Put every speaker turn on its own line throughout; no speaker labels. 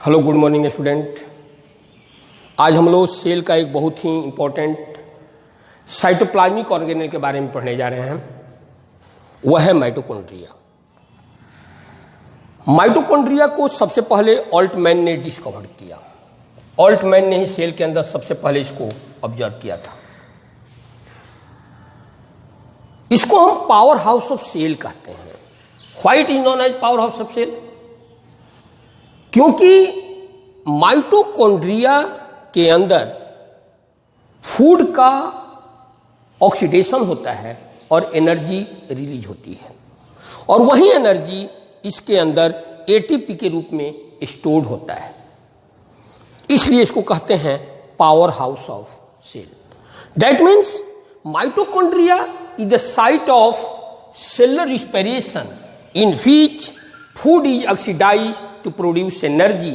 Hello, good morning student. आज हम लोग सेल का एक बहुत ही इंपॉर्टेंट साइटोप्लाज्मिक ऑर्गेनेल के बारे में पढ़ने जा रहे हैं। वह है माइटोकॉन्ड्रिया। माइटोकॉन्ड्रिया को सबसे पहले ऑल्टमैन ने डिस्कवर किया। ऑल्टमैन ने ही सेल के अंदर सबसे पहले इसको ऑब्जर्व किया था। इसको हम पावर हाउस ऑफ सेल कहते हैं। Why it is known as power house of cell? क्योंकि माइटोकॉन्ड्रिया के अंदर फूड का ऑक्सीडेशन होता है और एनर्जी रिलीज होती है, और वही एनर्जी इसके अंदर एटीपी के रूप में स्टोर्ड होता है। इसलिए इसको कहते हैं power house of cell. That means mitochondria is the site of cellular respiration in which food is oxidized to produce energy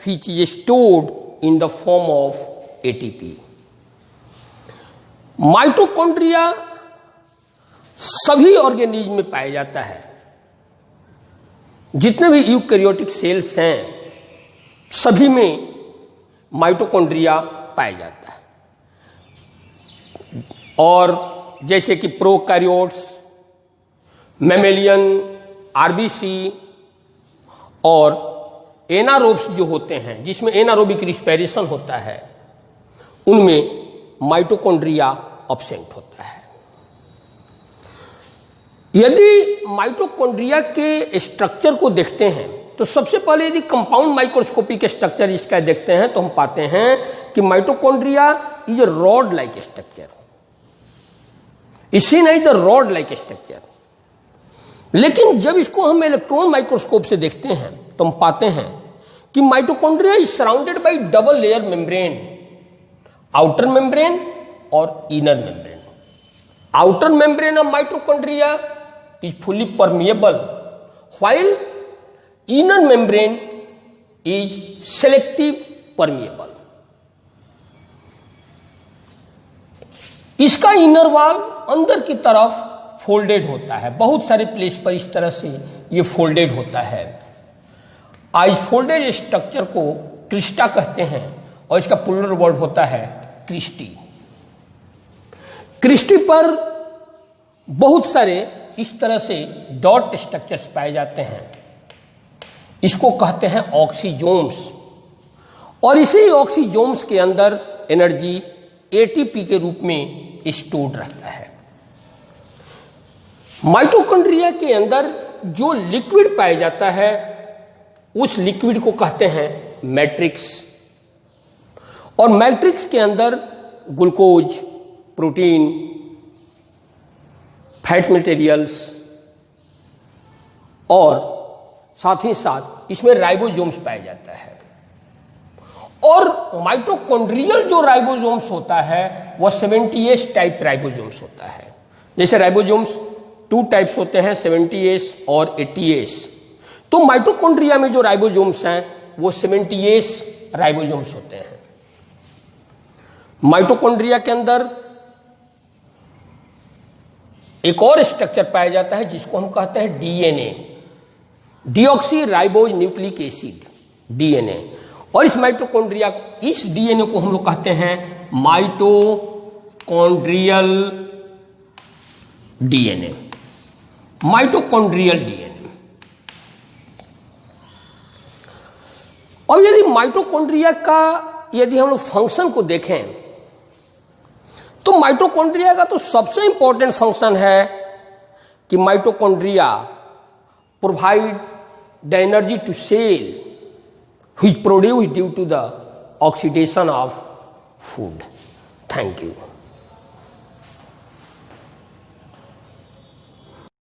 which is stored in the form of ATP. Mitochondria सभी organism में पाया जाता है। जितने भी eukaryotic cells हैं सभी में माइटोकॉन्ड्रिया पाया जाता है। और जैसे कि प्रोकैरियोट्स, मैमेलियन, आरबीसी और एनारोब्स जो होते हैं जिसमें एनारोबिक रिस्पिरेशन होता है, उनमें माइटोकॉन्ड्रिया एब्सेंट होता है। यदि माइटोकॉन्ड्रिया के स्ट्रक्चर को देखते हैं तो सबसे पहले यदि कंपाउंड माइक्रोस्कोपिक स्ट्रक्चर इसका देखते हैं तो हम पाते हैं कि mitochondria is a rod like structure. इसी नहीं द रॉड लाइक स्ट्रक्चर। लेकिन जब इसको हम इलेक्ट्रॉन माइक्रोस्कोप से देखते हैं तो हम पाते हैं कि mitochondria is surrounded by double layer membrane, outer membrane और inner membrane. Outer membrane of mitochondria is fully permeable while inner membrane is selective permeable. इसका इनर वॉल अंदर की तरफ फोल्डेड होता है। बहुत सारे प्लेस पर इस तरह से ये फोल्डेड होता है। आज फोल्डेड स्ट्रक्चर को क्रिस्टा कहते हैं और इसका प्लूरल वर्ड होता है क्रिस्टी। क्रिस्टी पर बहुत सारे इस तरह से डॉट स्ट्रक्चर्स पाए जाते हैं। इसको कहते हैं ऑक्सीजोम्स, और इसी ऑक्सीजोम्स के अंदर एनर्जी एटीपी के रूप में स्टोर्ड रहता है। माइटोकॉन्ड्रिया के अंदर जो लिक्विड पाया जाता है उस लिक्विड को कहते हैं मैट्रिक्स, और मैट्रिक्स के अंदर ग्लूकोज, प्रोटीन, फैट मटेरियल्स और साथ ही साथ इसमें राइबोसोम्स पाया जाता है। और माइटोकॉन्ड्रियल जो राइबोसोम्स होता है वह 70S टाइप राइबोसोम्स होता है। जैसे राइबोसोम्स 2 टाइप्स होते हैं, 70S और 80S। तो माइटोकॉन्ड्रिया में जो राइबोसोम्स हैं वो 70S राइबोसोम्स होते हैं। माइटोकॉन्ड्रिया के अंदर एक और स्ट्रक्चर पाया जाता है जिसको हम कहते हैं DNA, deoxy ribose nucleic acid, DNA. और इस माइटोकॉन्ड्रिया, इस डीएनए को हम लोग कहते हैं माइटोकॉन्ड्रियल डीएनए, माइटोकॉन्ड्रियल डीएनए। और यदि माइटोकॉन्ड्रिया का यदि हम लोग फंक्शन को देखें तो माइटोकॉन्ड्रिया का तो सबसे इंपॉर्टेंट फंक्शन है कि mitochondria provide the energy to cell which produced due to the oxidation of food. Thank you.